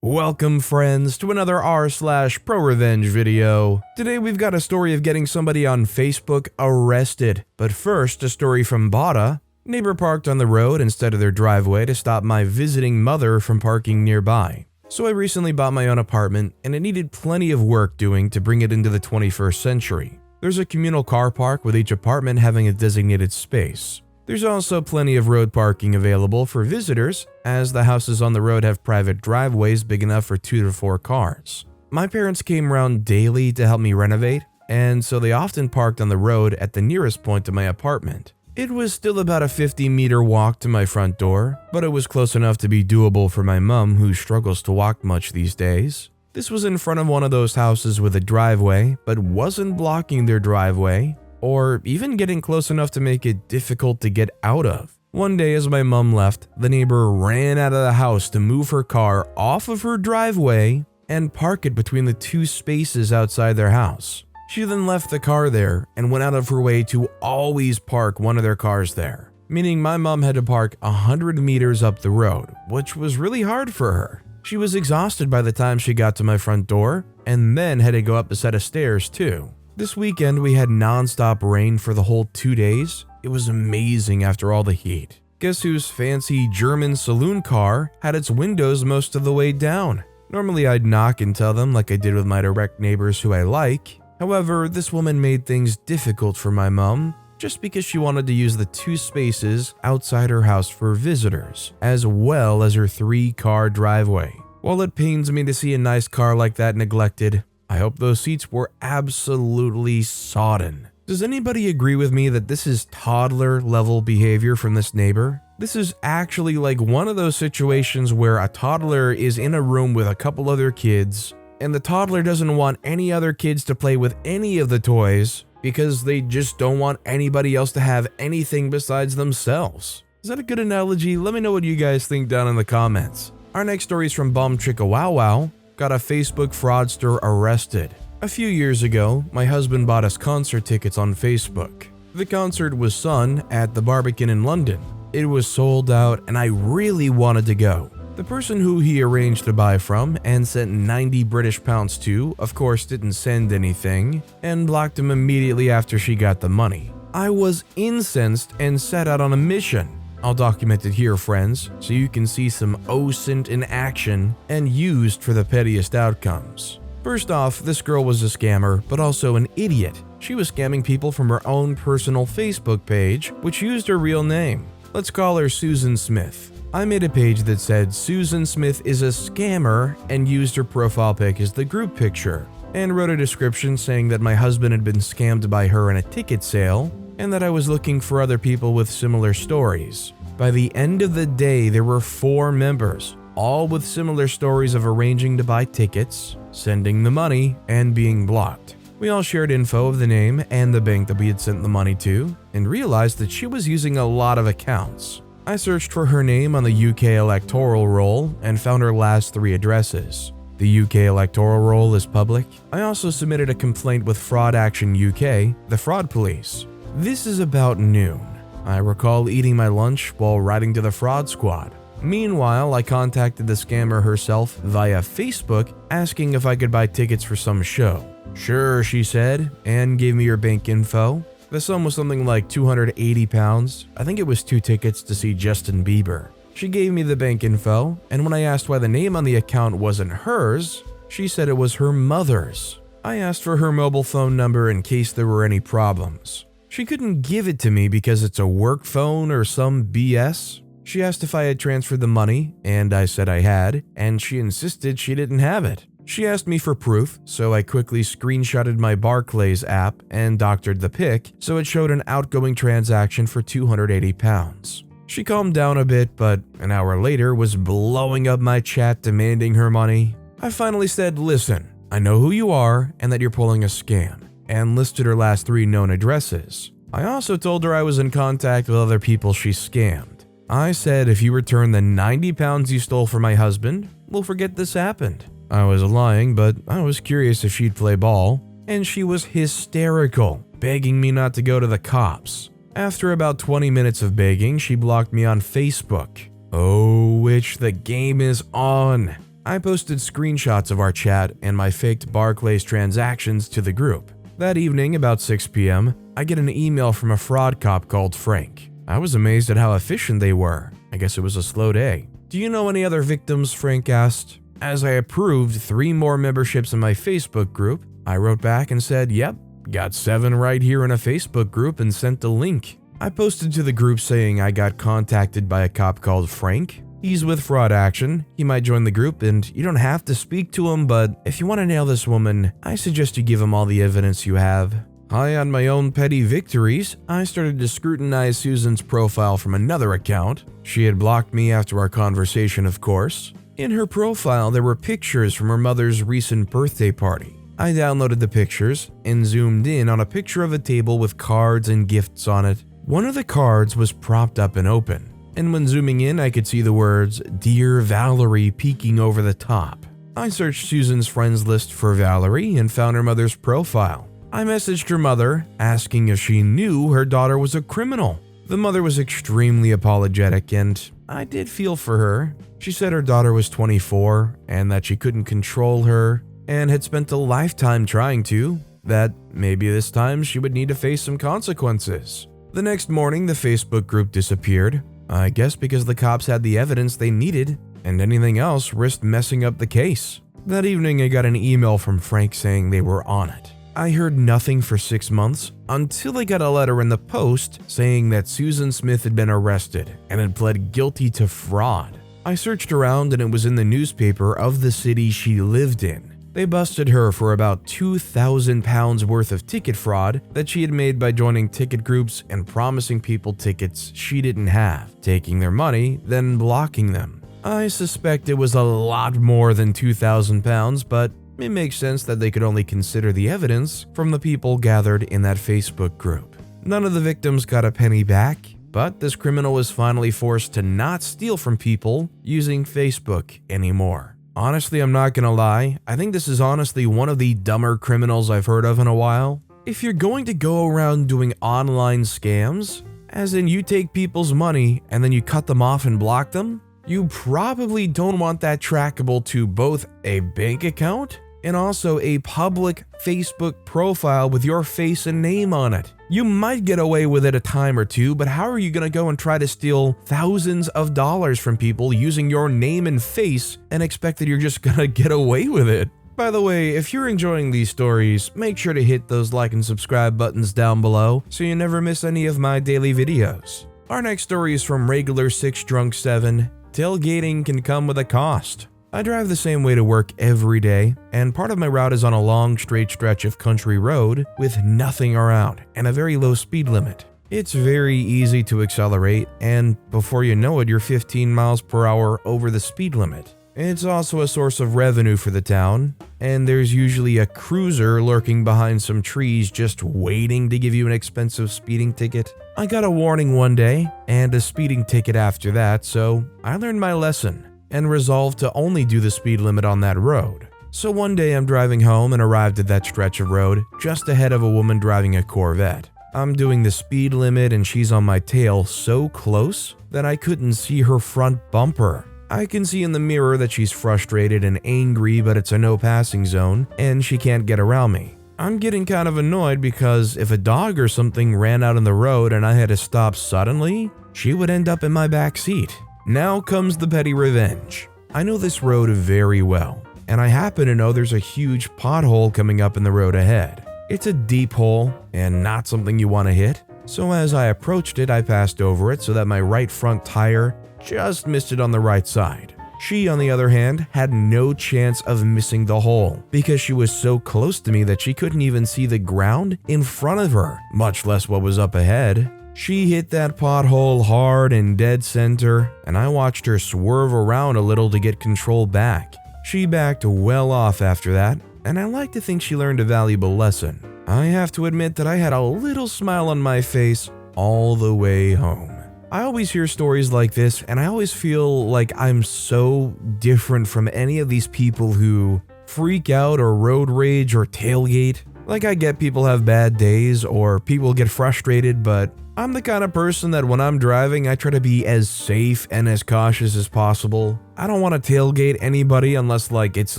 Welcome friends to another r/ProRevenge video. Today we've got a story of getting somebody on Facebook arrested. But first, a story from Bada. Neighbor parked on the road instead of their driveway to stop my visiting mother from parking nearby. So I recently bought my own apartment and it needed plenty of work doing to bring it into the 21st century. There's a communal car park with each apartment having a designated space. There's also plenty of road parking available for visitors, as the houses on the road have private driveways big enough for 2 to 4 cars. My parents came around daily to help me renovate, and so they often parked on the road at the nearest point to my apartment. It was still about a 50-meter walk to my front door, but it was close enough to be doable for my mom, who struggles to walk much these days. This was in front of one of those houses with a driveway, but wasn't blocking their driveway, or even getting close enough to make it difficult to get out of. One day as my mom left, the neighbor ran out of the house to move her car off of her driveway and park it between the 2 spaces outside their house. She then left the car there and went out of her way to always park one of their cars there, meaning my mom had to park 100 meters up the road, which was really hard for her. She was exhausted by the time she got to my front door and then had to go up a set of stairs too. This weekend we had non-stop rain for the whole 2 days. It was amazing after all the heat. Guess whose fancy German saloon car had its windows most of the way down? Normally I'd knock and tell them like I did with my direct neighbors who I like. However, this woman made things difficult for my mom just because she wanted to use the 2 spaces outside her house for visitors, as well as her 3-car driveway. While it pains me to see a nice car like that neglected, I hope those seats were absolutely sodden. Does anybody agree with me that this is toddler level behavior from this neighbor? This is actually like one of those situations where a toddler is in a room with a couple other kids, and the toddler doesn't want any other kids to play with any of the toys because they just don't want anybody else to have anything besides themselves. Is that a good analogy? Let me know what you guys think down in the comments. Our next story is from Bum Chicka Wow Wow. Got a Facebook fraudster arrested. A few years ago, my husband bought us concert tickets on Facebook. The concert was Sun at the Barbican in London. It was sold out and I really wanted to go. The person who he arranged to buy from and sent 90 British pounds to, of course, didn't send anything and blocked him immediately after she got the money. I was incensed and set out on a mission. I'll document it here, friends, so you can see some OSINT in action and used for the pettiest outcomes. First off, this girl was a scammer, but also an idiot. She was scamming people from her own personal Facebook page, which used her real name. Let's call her Susan Smith. I made a page that said Susan Smith is a scammer and used her profile pic as the group picture, and wrote a description saying that my husband had been scammed by her in a ticket sale, and that I was looking for other people with similar stories. By the end of the day, there were 4 members, all with similar stories of arranging to buy tickets, sending the money, and being blocked. We all shared info of the name and the bank that we had sent the money to, and realized that she was using a lot of accounts. I searched for her name on the UK electoral roll and found her last 3 addresses. The UK electoral roll is public. I also submitted a complaint with Fraud Action UK, the fraud police. This is about noon. I recall eating my lunch while riding to the fraud squad. Meanwhile, I contacted the scammer herself via Facebook asking if I could buy tickets for some show. Sure, she said, and gave me her bank info. The sum was something like £280. I think it was 2 tickets to see Justin Bieber. She gave me the bank info, and when I asked why the name on the account wasn't hers, she said it was her mother's. I asked for her mobile phone number in case there were any problems. She couldn't give it to me because it's a work phone or some BS. She asked if I had transferred the money, and I said I had, and she insisted she didn't have it. She asked me for proof, so I quickly screenshotted my Barclays app and doctored the pic so it showed an outgoing transaction for £280. She calmed down a bit, but an hour later was blowing up my chat demanding her money. I finally said, listen, I know who you are and that you're pulling a scam, and listed her last 3 known addresses. I also told her I was in contact with other people she scammed. I said if you return the £90 you stole from my husband, we'll forget this happened. I was lying, but I was curious if she'd play ball, and she was hysterical, begging me not to go to the cops. After about 20 minutes of begging, she blocked me on Facebook. Oh, which the game is on. I posted screenshots of our chat and my faked Barclays transactions to the group. That evening, about 6 p.m., I get an email from a fraud cop called Frank. I was amazed at how efficient they were. I guess it was a slow day. "Do you know any other victims?" Frank asked. As I approved 3 more memberships in my Facebook group, I wrote back and said, "Yep, got 7 right here in a Facebook group," and sent the link. I posted to the group saying I got contacted by a cop called Frank. He's with Fraud Action. He might join the group and you don't have to speak to him, but if you want to nail this woman, I suggest you give him all the evidence you have. High on my own petty victories, I started to scrutinize Susan's profile from another account. She had blocked me after our conversation, of course. In her profile, there were pictures from her mother's recent birthday party. I downloaded the pictures and zoomed in on a picture of a table with cards and gifts on it. One of the cards was propped up and open, and when zooming in, I could see the words "Dear Valerie" peeking over the top. I searched Susan's friends list for Valerie and found her mother's profile. I messaged her mother, asking if she knew her daughter was a criminal. The mother was extremely apologetic, and I did feel for her. She said her daughter was 24 and that she couldn't control her and had spent a lifetime trying to, that maybe this time she would need to face some consequences. The next morning, the Facebook group disappeared, I guess because the cops had the evidence they needed, and anything else risked messing up the case. That evening, I got an email from Frank saying they were on it. I heard nothing for 6 months until I got a letter in the post saying that Susan Smith had been arrested and had pled guilty to fraud. I searched around and it was in the newspaper of the city she lived in. They busted her for about £2,000 worth of ticket fraud that she had made by joining ticket groups and promising people tickets she didn't have, taking their money, then blocking them. I suspect it was a lot more than £2,000, but it makes sense that they could only consider the evidence from the people gathered in that Facebook group. None of the victims got a penny back, but this criminal was finally forced to not steal from people using Facebook anymore. Honestly, I'm not gonna lie, I think this is honestly one of the dumber criminals I've heard of in a while. If you're going to go around doing online scams, as in you take people's money and then you cut them off and block them, you probably don't want that trackable to both a bank account and also a public Facebook profile with your face and name on it. You might get away with it a time or two, but how are you going to go and try to steal thousands of dollars from people using your name and face and expect that you're just going to get away with it? By the way, if you're enjoying these stories, make sure to hit those like and subscribe buttons down below so you never miss any of my daily videos. Our next story is from Regular 6 Drunk 7. Tailgating can come with a cost. I drive the same way to work every day, and part of my route is on a long straight stretch of country road with nothing around and a very low speed limit. It's very easy to accelerate, and before you know it, you're 15 miles per hour over the speed limit. It's also a source of revenue for the town, and there's usually a cruiser lurking behind some trees just waiting to give you an expensive speeding ticket. I got a warning one day, and a speeding ticket after that, so I learned my lesson and resolved to only do the speed limit on that road. So one day I'm driving home and arrived at that stretch of road just ahead of a woman driving a Corvette. I'm doing the speed limit and she's on my tail so close that I couldn't see her front bumper. I can see in the mirror that she's frustrated and angry, but it's a no passing zone and she can't get around me. I'm getting kind of annoyed because if a dog or something ran out on the road and I had to stop suddenly, she would end up in my back seat. Now comes the petty revenge. I know this road very well, and I happen to know there's a huge pothole coming up in the road ahead. It's a deep hole and not something you want to hit, so as I approached it, I passed over it so that my right front tire just missed it on the right side. She, on the other hand, had no chance of missing the hole because she was so close to me that she couldn't even see the ground in front of her, much less what was up ahead. She hit that pothole hard and dead center, and I watched her swerve around a little to get control back. She backed well off after that, and I like to think she learned a valuable lesson. I have to admit that I had a little smile on my face all the way home. I always hear stories like this, and I always feel like I'm so different from any of these people who freak out or road rage or tailgate. Like, I get people have bad days or people get frustrated, but I'm the kind of person that when I'm driving, I try to be as safe and as cautious as possible. I don't want to tailgate anybody unless it's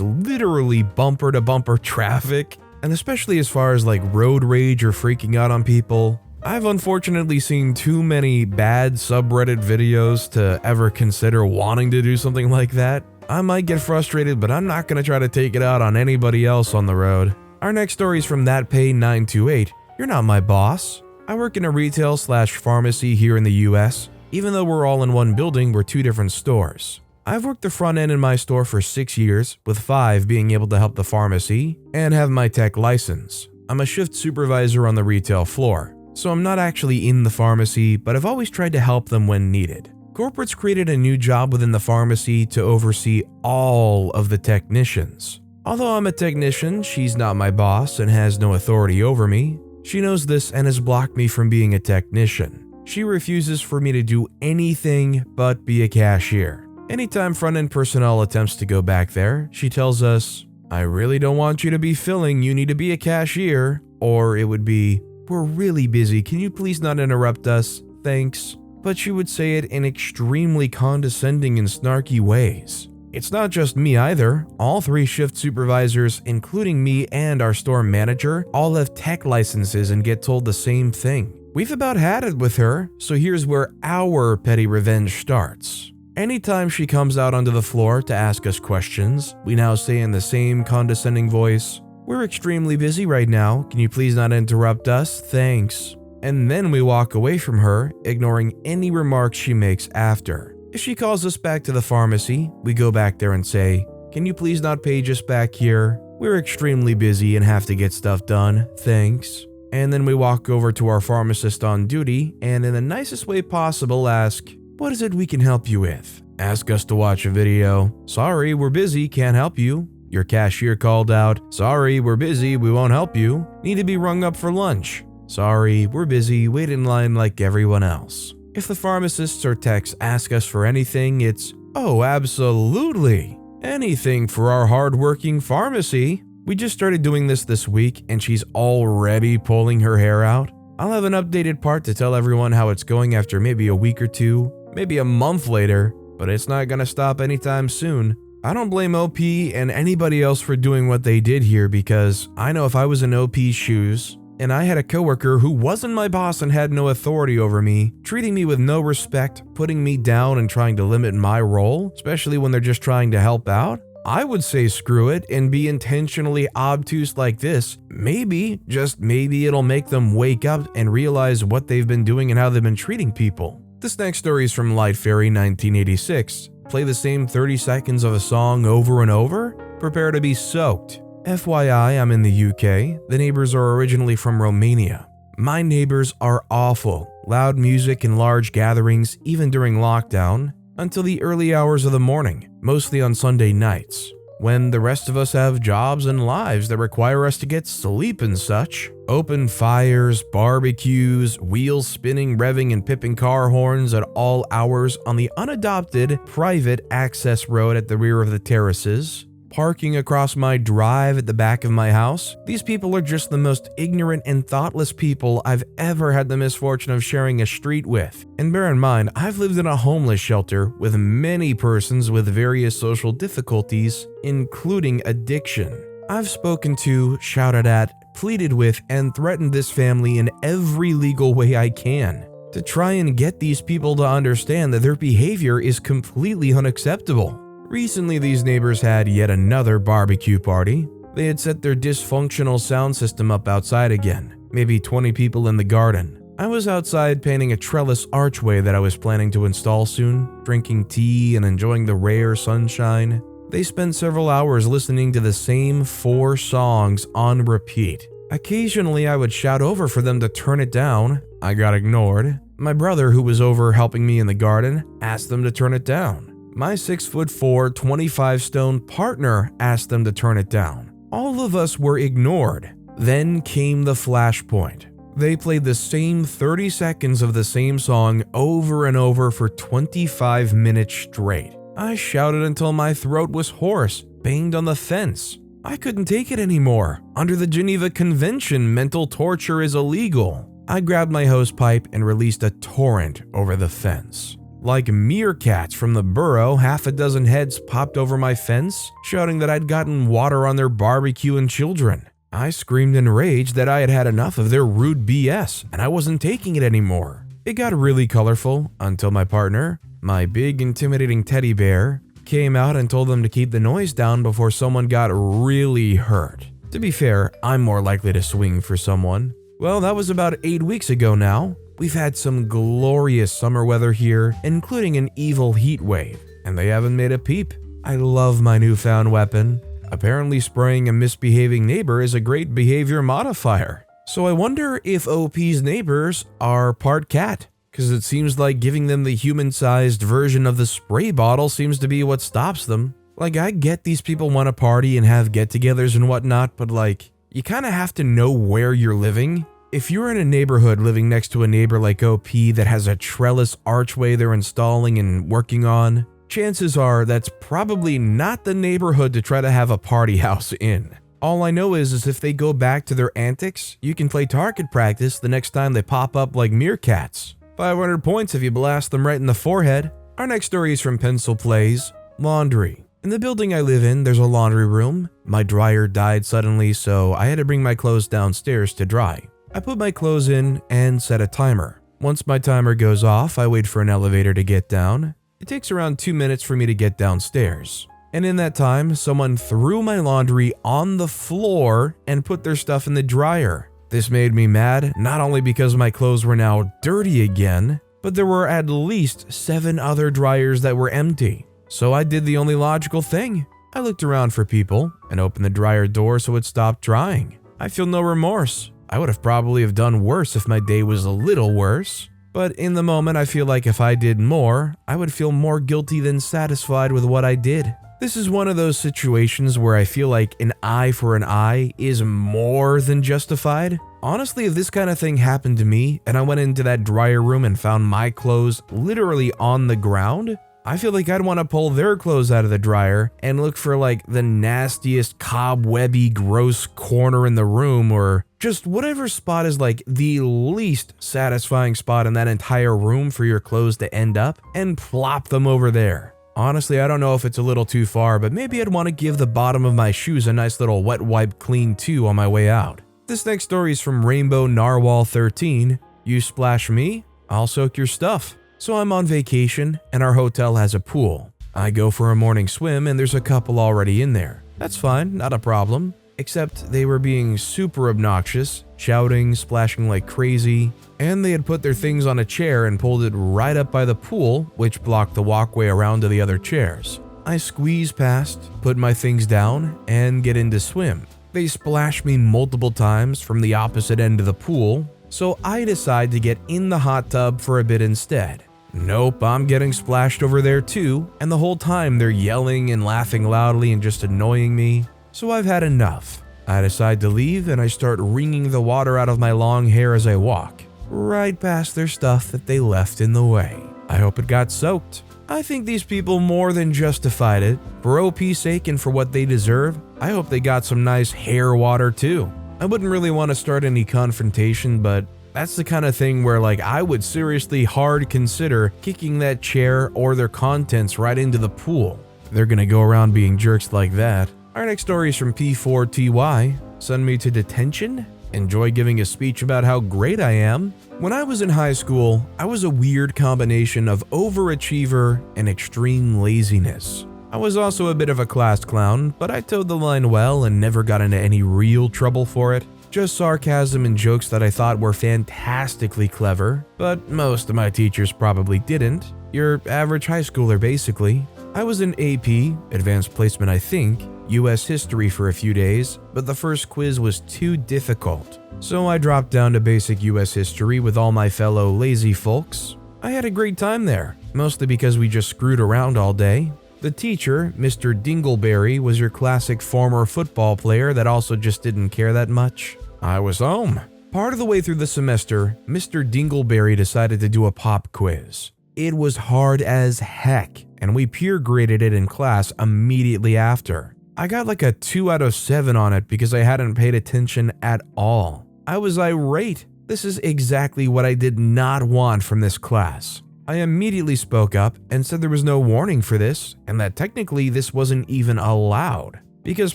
literally bumper to bumper traffic, and especially as far as road rage or freaking out on people. I've unfortunately seen too many bad subreddit videos to ever consider wanting to do something like that. I might get frustrated, but I'm not going to try to take it out on anybody else on the road. Our next story is from ThatPay928. You're not my boss. I work in a retail/pharmacy here in the US. Even though we're all in one building, we're two different stores. I've worked the front end in my store for 6 years, with 5 being able to help the pharmacy, and have my tech license. I'm a shift supervisor on the retail floor, so I'm not actually in the pharmacy, but I've always tried to help them when needed. Corporates created a new job within the pharmacy to oversee all of the technicians. Although I'm a technician, she's not my boss and has no authority over me. She knows this and has blocked me from being a technician. She refuses for me to do anything but be a cashier. Anytime front-end personnel attempts to go back there, she tells us, I really don't want you to be filling, you need to be a cashier. Or it would be, we're really busy, can you please not interrupt us? Thanks. But she would say it in extremely condescending and snarky ways. It's not just me either. All 3 shift supervisors, including me and our store manager, all have tech licenses and get told the same thing. We've about had it with her, so here's where our petty revenge starts. Anytime she comes out onto the floor to ask us questions, we now say in the same condescending voice, we're extremely busy right now, can you please not interrupt us? Thanks. And then we walk away from her, ignoring any remarks she makes after. If she calls us back to the pharmacy, we go back there and say, can you please not page us back here? We're extremely busy and have to get stuff done, thanks. And then we walk over to our pharmacist on duty and in the nicest way possible ask, what is it we can help you with? Ask us to watch a video. Sorry, we're busy, can't help you. Your cashier called out, sorry, we're busy, we won't help you. Need to be rung up for lunch. Sorry, we're busy, wait in line like everyone else. If the pharmacists or techs ask us for anything, it's, oh, absolutely. Anything for our hardworking pharmacy. We just started doing this week and she's already pulling her hair out. I'll have an updated part to tell everyone how it's going after maybe a week or two, maybe a month later, but it's not gonna stop anytime soon. I don't blame OP and anybody else for doing what they did here because I know if I was in OP's shoes, and I had a coworker who wasn't my boss and had no authority over me, treating me with no respect, putting me down and trying to limit my role, especially when they're just trying to help out, I would say screw it and be intentionally obtuse like this. Maybe, just maybe it'll make them wake up and realize what they've been doing and how they've been treating people. This next story is from Light Fairy 1986. Play the same 30 seconds of a song over and over? Prepare to be soaked. FYI, I'm in the UK. The neighbors are originally from Romania. My neighbors are awful. Loud music and large gatherings, even during lockdown, until the early hours of the morning, mostly on Sunday nights, when the rest of us have jobs and lives that require us to get sleep and such. Open fires, barbecues, wheels spinning, revving and pipping car horns at all hours on the unadopted private access road at the rear of the terraces. Parking across my drive at the back of my house. These people are just the most ignorant and thoughtless people I've ever had the misfortune of sharing a street with. And bear in mind, I've lived in a homeless shelter with many persons with various social difficulties, including addiction. I've spoken to, shouted at, pleaded with, and threatened this family in every legal way I can to try and get these people to understand that their behavior is completely unacceptable. Recently, these neighbors had yet another barbecue party. They had set their dysfunctional sound system up outside again, maybe 20 people in the garden. I was outside painting a trellis archway that I was planning to install soon, drinking tea and enjoying the rare sunshine. They spent several hours listening to the same 4 songs on repeat. Occasionally, I would shout over for them to turn it down. I got ignored. My brother, who was over helping me in the garden, asked them to turn it down. My 6'4", 25-stone partner asked them to turn it down. All of us were ignored. Then came the flashpoint. They played the same 30 seconds of the same song over and over for 25 minutes straight. I shouted until my throat was hoarse, banged on the fence. I couldn't take it anymore. Under the Geneva Convention, mental torture is illegal. I grabbed my hose pipe and released a torrent over the fence. Like meerkats from the burrow, half a dozen heads popped over my fence, shouting that I'd gotten water on their barbecue and children. I screamed in rage that I had had enough of their rude BS and I wasn't taking it anymore. It got really colorful until my partner, my big intimidating teddy bear, came out and told them to keep the noise down before someone got really hurt. To be fair, I'm more likely to swing for someone. Well, that was about 8 weeks ago now. We've had some glorious summer weather here, including an evil heat wave, and they haven't made a peep. I love my newfound weapon. Apparently spraying a misbehaving neighbor is a great behavior modifier. So I wonder if OP's neighbors are part cat, because it seems like giving them the human-sized version of the spray bottle seems to be what stops them. Like, I get these people want to party and have get-togethers and whatnot, but like, you kind of have to know where you're living. If you're in a neighborhood living next to a neighbor like OP that has a trellis archway they're installing and working on, chances are that's probably not the neighborhood to try to have a party house in. All I know is if they go back to their antics, you can play target practice the next time they pop up like meerkats. 500 points if you blast them right in the forehead. Our next story is from Pencil Plays, Laundry. In the building I live in, there's a laundry room. My dryer died suddenly, so I had to bring my clothes downstairs to dry. I put my clothes in and set a timer. Once my timer goes off, I wait for an elevator to get down. It takes around 2 minutes for me to get downstairs. And in that time, someone threw my laundry on the floor and put their stuff in the dryer. This made me mad, not only because my clothes were now dirty again, but there were at least 7 other dryers that were empty. So I did the only logical thing. I looked around for people and opened the dryer door so it stopped drying. I feel no remorse. I would have probably have done worse if my day was a little worse. But in the moment, I feel like if I did more, I would feel more guilty than satisfied with what I did. This is one of those situations where I feel like an eye for an eye is more than justified. Honestly, if this kind of thing happened to me and I went into that dryer room and found my clothes literally on the ground, I feel like I'd want to pull their clothes out of the dryer and look for like the nastiest cobwebby gross corner in the room, or just whatever spot is like the least satisfying spot in that entire room for your clothes to end up, and plop them over there. Honestly, I don't know if it's a little too far, but maybe I'd want to give the bottom of my shoes a nice little wet wipe clean too on my way out. This next story is from Rainbow Narwhal 13. You splash me, I'll soak your stuff. So I'm on vacation and our hotel has a pool. I go for a morning swim and there's a couple already in there. That's fine, not a problem. Except they were being super obnoxious, shouting, splashing like crazy, and they had put their things on a chair and pulled it right up by the pool, which blocked the walkway around to the other chairs. I squeeze past, put my things down, and get in to swim. They splash me multiple times from the opposite end of the pool, so I decide to get in the hot tub for a bit instead. Nope, I'm getting splashed over there too, and the whole time they're yelling and laughing loudly and just annoying me. So I've had enough. I decide to leave and I start wringing the water out of my long hair as I walk, right past their stuff that they left in the way. I hope it got soaked. I think these people more than justified it. For OP's sake and for what they deserve, I hope they got some nice hair water too. I wouldn't really want to start any confrontation, but that's the kind of thing where like I would seriously hard consider kicking that chair or their contents right into the pool. They're gonna go around being jerks like that. Our next story is from P4TY. Send me to detention? Enjoy giving a speech about how great I am? When I was in high school, I was a weird combination of overachiever and extreme laziness. I was also a bit of a class clown, but I towed the line well and never got into any real trouble for it. Just sarcasm and jokes that I thought were fantastically clever, but most of my teachers probably didn't. Your average high schooler, basically. I was in AP, Advanced Placement I think, US History for a few days, but the first quiz was too difficult. So I dropped down to basic US History with all my fellow lazy folks. I had a great time there, mostly because we just screwed around all day. The teacher, Mr. Dingleberry, was your classic former football player that also just didn't care that much. I was home. Part of the way through the semester, Mr. Dingleberry decided to do a pop quiz. It was hard as heck, and we peer graded it in class immediately after. I got like a 2 out of 7 on it because I hadn't paid attention at all. I was irate. This is exactly what I did not want from this class. I immediately spoke up and said there was no warning for this and that technically this wasn't even allowed because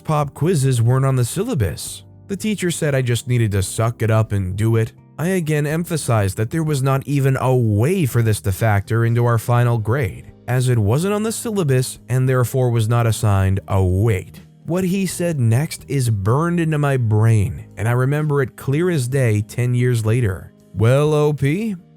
pop quizzes weren't on the syllabus. The teacher said I just needed to suck it up and do it. I again emphasized that there was not even a way for this to factor into our final grade, as it wasn't on the syllabus and therefore was not assigned a weight. What he said next is burned into my brain, and I remember it clear as day 10 years later. Well, OP,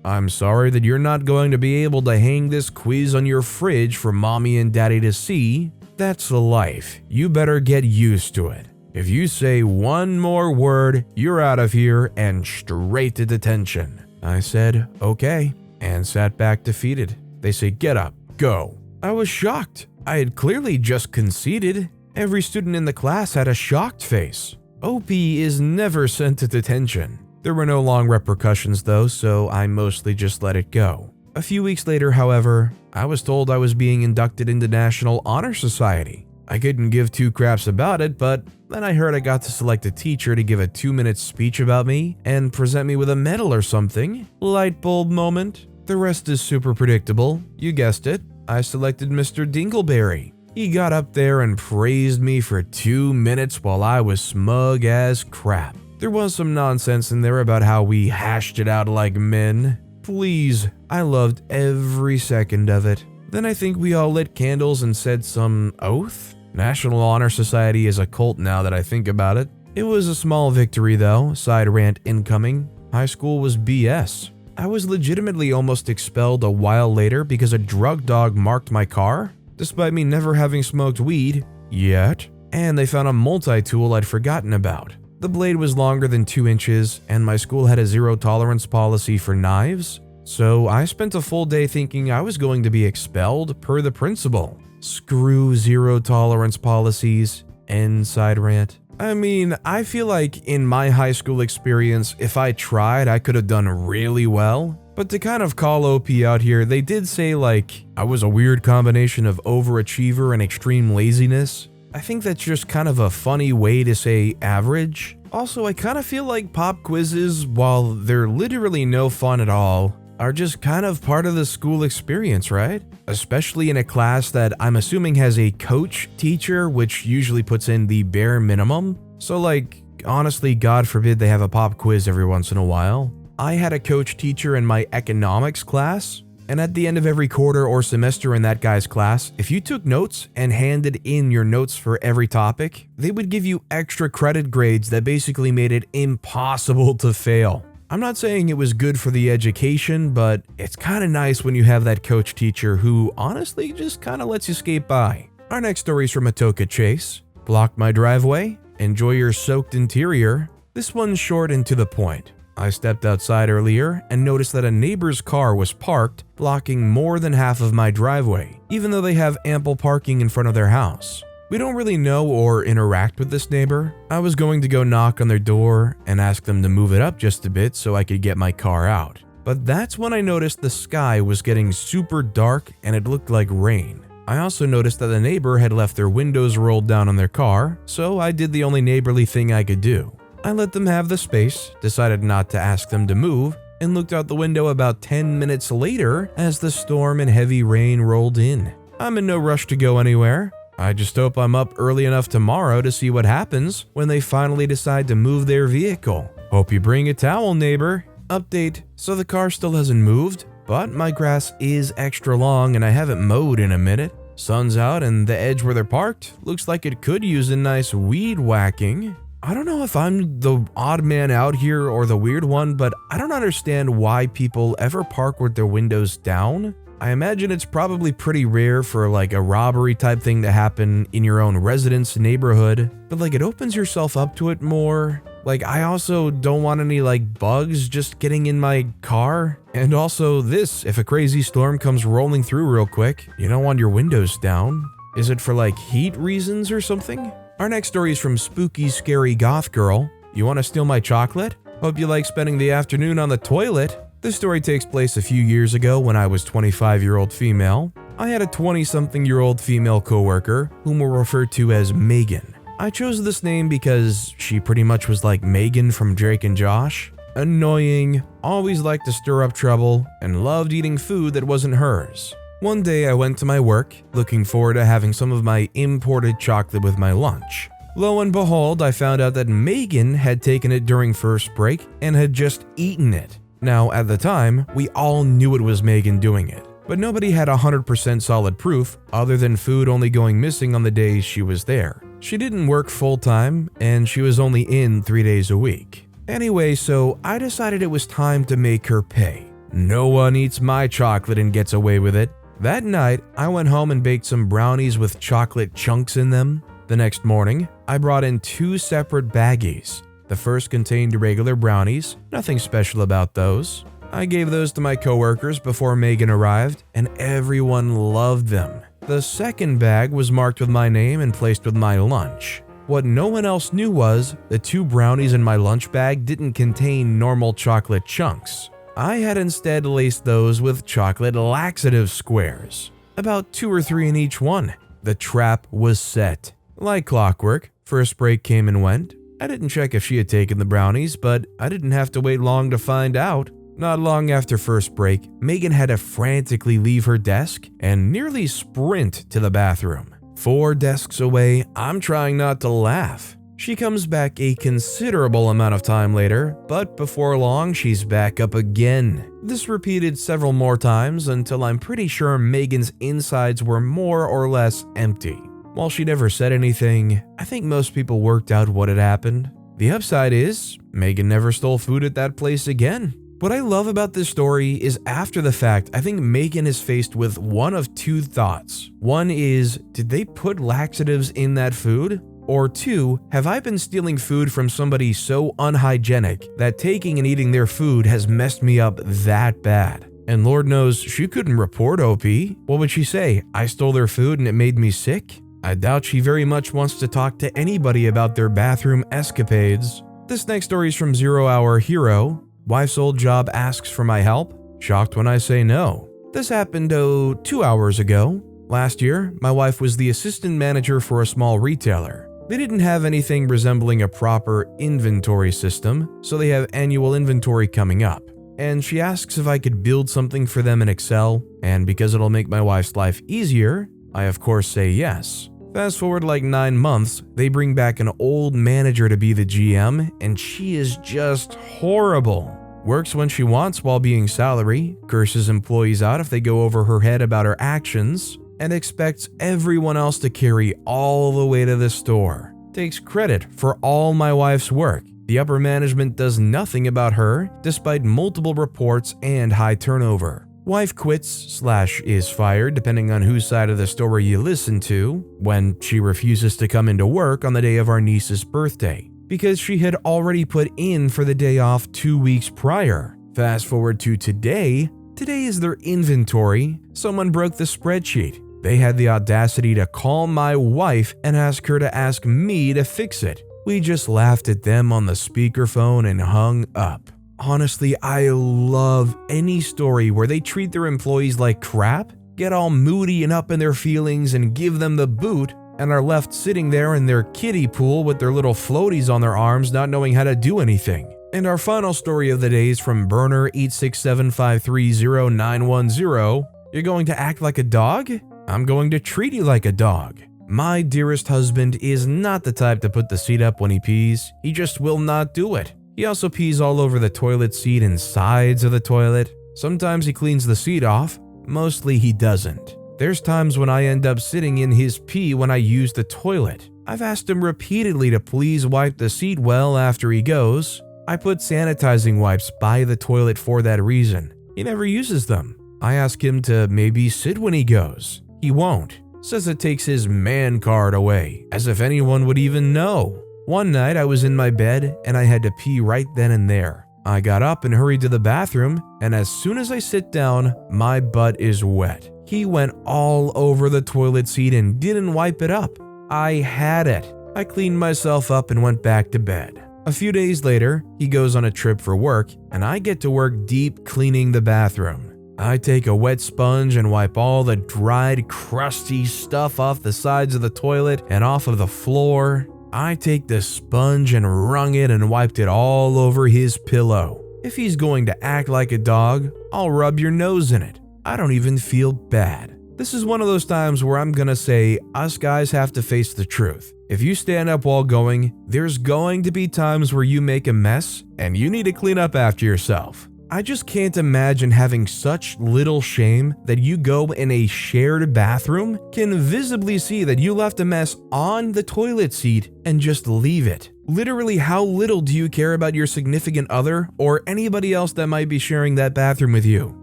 I'm sorry that you're not going to be able to hang this quiz on your fridge for mommy and daddy to see. That's life. You better get used to it. If you say one more word, you're out of here and straight to detention. I said, okay, and sat back defeated. They say, get up, go. I was shocked. I had clearly just conceded. Every student in the class had a shocked face. OP is never sent to detention. There were no long repercussions though, so I mostly just let it go. A few weeks later, however, I was told I was being inducted into National Honor Society. I couldn't give two craps about it, but then I heard I got to select a teacher to give a 2-minute speech about me and present me with a medal or something. Light bulb moment. The rest is super predictable. You guessed it. I selected Mr. Dingleberry. He got up there and praised me for 2 minutes while I was smug as crap. There was some nonsense in there about how we hashed it out like men. Please, I loved every second of it. Then I think we all lit candles and said some oath? National Honor Society is a cult now that I think about it. It was a small victory though, side rant incoming. High school was BS. I was legitimately almost expelled a while later because a drug dog marked my car, despite me never having smoked weed yet, and they found a multi-tool I'd forgotten about. The blade was longer than 2 inches, and my school had a zero-tolerance policy for knives, so I spent a full day thinking I was going to be expelled per the principal. Screw zero-tolerance policies, end side rant. I mean, I feel like in my high school experience, if I tried, I could have done really well. But to kind of call OP out here, they did say like I was a weird combination of overachiever and extreme laziness. I think that's just kind of a funny way to say average. Also, I kind of feel like pop quizzes, while they're literally no fun at all, are just kind of part of the school experience, right? Especially in a class that I'm assuming has a coach teacher, which usually puts in the bare minimum. So like, honestly, God forbid they have a pop quiz every once in a while. I had a coach teacher in my economics class, and at the end of every quarter or semester in that guy's class, if you took notes and handed in your notes for every topic, they would give you extra credit grades that basically made it impossible to fail. I'm not saying it was good for the education, but it's kind of nice when you have that coach teacher who honestly just kind of lets you skate by. Our next story is from Atoka Chase. Block my driveway? Enjoy your soaked interior? This one's short and to the point. I stepped outside earlier and noticed that a neighbor's car was parked, blocking more than half of my driveway, even though they have ample parking in front of their house. We don't really know or interact with this neighbor. I was going to go knock on their door and ask them to move it up just a bit so I could get my car out. But that's when I noticed the sky was getting super dark and it looked like rain. I also noticed that the neighbor had left their windows rolled down on their car, so I did the only neighborly thing I could do. I let them have the space, decided not to ask them to move, and looked out the window about 10 minutes later as the storm and heavy rain rolled in. I'm in no rush to go anywhere. I just hope I'm up early enough tomorrow to see what happens when they finally decide to move their vehicle. Hope you bring a towel, neighbor. Update, so the car still hasn't moved, but my grass is extra long and I haven't mowed in a minute. Sun's out and the edge where they're parked looks like it could use a nice weed whacking. I don't know if I'm the odd man out here or the weird one, but I don't understand why people ever park with their windows down. I imagine it's probably pretty rare for like a robbery type thing to happen in your own residence neighborhood, but like it opens yourself up to it more. Like I also don't want any like bugs just getting in my car. And also this, if a crazy storm comes rolling through real quick, you don't want your windows down. Is it for like heat reasons or something? Our next story is from Spooky Scary Goth Girl. You want to steal my chocolate? Hope you like spending the afternoon on the toilet. This story takes place a few years ago when I was 25-year-old female. I had a 20-something-year-old female coworker whom we'll refer to as Megan. I chose this name because she pretty much was like Megan from Drake and Josh. annoying, always liked to stir up trouble, and loved eating food that wasn't hers. One day I went to my work, looking forward to having some of my imported chocolate with my lunch. Lo and behold, I found out that Megan had taken it during first break and had just eaten it. Now, at the time, we all knew it was Megan doing it, but nobody had 100% solid proof other than food only going missing on the days she was there. She didn't work full-time, and she was only in 3 days a week. Anyway, so I decided it was time to make her pay. No one eats my chocolate and gets away with it. That night, I went home and baked some brownies with chocolate chunks in them. The next morning, I brought in 2 separate baggies. The first contained regular brownies, nothing special about those. I gave those to my coworkers before Megan arrived, and everyone loved them. The second bag was marked with my name and placed with my lunch. What no one else knew was the 2 brownies in my lunch bag didn't contain normal chocolate chunks. I had instead laced those with chocolate laxative squares, about 2 or 3 in each one. The trap was set. Like clockwork, first break came and went. I didn't check if she had taken the brownies, but I didn't have to wait long to find out. Not long after first break, Megan had to frantically leave her desk and nearly sprint to the bathroom. 4 desks away, I'm trying not to laugh. She comes back a considerable amount of time later, but before long she's back up again. This repeated several more times until I'm pretty sure Megan's insides were more or less empty. While she never said anything, I think most people worked out what had happened. The upside is, Megan never stole food at that place again. What I love about this story is after the fact, I think Megan is faced with one of 2 thoughts. One is, did they put laxatives in that food? Or 2, have I been stealing food from somebody so unhygienic that taking and eating their food has messed me up that bad? And Lord knows she couldn't report OP. What would she say? I stole their food and it made me sick? I doubt she very much wants to talk to anybody about their bathroom escapades. This next story is from 0 Hour Hero. Wife's old job asks for my help. Shocked when I say no. This happened 2 hours ago. Last year, my wife was the assistant manager for a small retailer. They didn't have anything resembling a proper inventory system, so they have annual inventory coming up. And she asks if I could build something for them in Excel, and because it'll make my wife's life easier, I of course say yes. Fast forward like 9 months, they bring back an old manager to be the GM, and she is just horrible. Works when she wants while being salary, curses employees out if they go over her head about her actions, and expects everyone else to carry all the way to the store. Takes credit for all my wife's work. The upper management does nothing about her, despite multiple reports and high turnover. Wife quits/is fired, depending on whose side of the story you listen to, when she refuses to come into work on the day of our niece's birthday, because she had already put in for the day off 2 weeks prior. Fast forward to today. Today is their inventory. Someone broke the spreadsheet. They had the audacity to call my wife and ask her to ask me to fix it. We just laughed at them on the speakerphone and hung up. Honestly, I love any story where they treat their employees like crap, get all moody and up in their feelings and give them the boot, and are left sitting there in their kiddie pool with their little floaties on their arms not knowing how to do anything. And our final story of the day is from Burner867530910. You're going to act like a dog? I'm going to treat you like a dog. My dearest husband is not the type to put the seat up when he pees. He just will not do it. He also pees all over the toilet seat and sides of the toilet. Sometimes he cleans the seat off. Mostly he doesn't. There's times when I end up sitting in his pee when I use the toilet. I've asked him repeatedly to please wipe the seat well after he goes. I put sanitizing wipes by the toilet for that reason. He never uses them. I ask him to maybe sit when he goes. He won't. Says it takes his man card away, as if anyone would even know. One night I was in my bed and I had to pee right then and there. I got up and hurried to the bathroom, and as soon as I sit down, my butt is wet. He went all over the toilet seat and didn't wipe it up. I had it. I cleaned myself up and went back to bed. A few days later, he goes on a trip for work, and I get to work deep cleaning the bathroom. I take a wet sponge and wipe all the dried, crusty stuff off the sides of the toilet and off of the floor. I take the sponge and wrung it and wiped it all over his pillow. If he's going to act like a dog, I'll rub your nose in it. I don't even feel bad. This is one of those times where I'm gonna say us guys have to face the truth. If you stand up while going, there's going to be times where you make a mess and you need to clean up after yourself. I just can't imagine having such little shame that you go in a shared bathroom, can visibly see that you left a mess on the toilet seat, and just leave it. Literally, how little do you care about your significant other or anybody else that might be sharing that bathroom with you?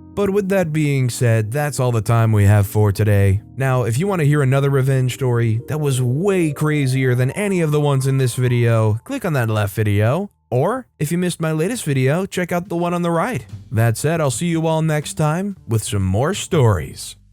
But with that being said, that's all the time we have for today. Now, if you want to hear another revenge story that was way crazier than any of the ones in this video, click on that left video. Or, if you missed my latest video, check out the one on the right. That said, I'll see you all next time with some more stories.